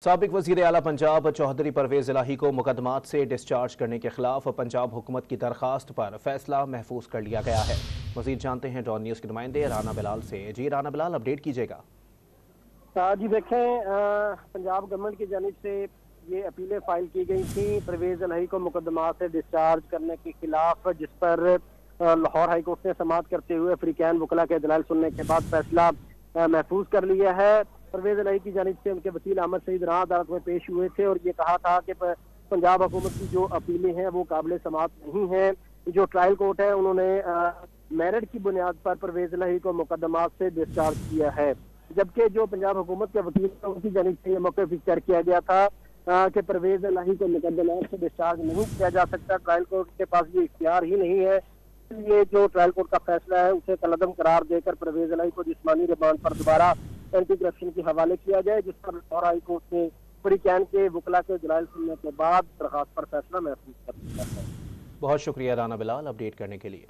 साबिक वज़ीर आला पंजाब चौधरी परवेज इलाही को मुकदमात से डिस्चार्ज करने के खिलाफ पंजाब हुकूमत की दरखास्त पर फैसला महफूज कर लिया गया है। मज़ीद जानते हैं डॉन न्यूज़ के नुमाइंदे राना बिलाल से। जी राना बिलाल, अपडेट कीजिएगा। जी देखें, पंजाब गवर्नमेंट की जानिब से ये अपीलें फाइल की गई थी परवेज इलाही को मुकदमात से डिस्चार्ज करने के खिलाफ, जिस पर लाहौर हाई कोर्ट ने समाअत करते हुए अफ्रीकैन वकला के दलाल सुनने के बाद फैसला महफूज कर लिया है। परवेज इलाही की जानिब से उनके वकील अहमद सईद राना अदालत में पेश हुए थे और ये कहा था कि पंजाब हुकूमत की जो अपीलें हैं वो काबिल समाअत नहीं है। जो ट्रायल कोर्ट है उन्होंने मेरिट की बुनियाद पर परवेज इलाही को मुकदमात से डिस्चार्ज किया है, जबकि जो पंजाब हुकूमत के वकील हैं उनकी जानिब से ये मौक़िफ़ इख्तियार किया गया था कि परवेज इलाही को मुकदमात से डिस्चार्ज नहीं किया जा सकता। ट्रायल कोर्ट के पास ये इख्तियार ही नहीं है। ये जो ट्रायल कोर्ट का फैसला है उसे कलअदम करार देकर परवेज इलाही को जिस्मानी रिमांड पर दोबारा एंटी करप्शन के हवाले किया जाए, जिस पर लाहौर हाई कोर्ट ने अफ्रीकैन के वकला के दलाल सुनने के बाद दरखास्त पर फैसला महफूज कर दिया है। बहुत शुक्रिया राना बिलाल अपडेट करने के लिए।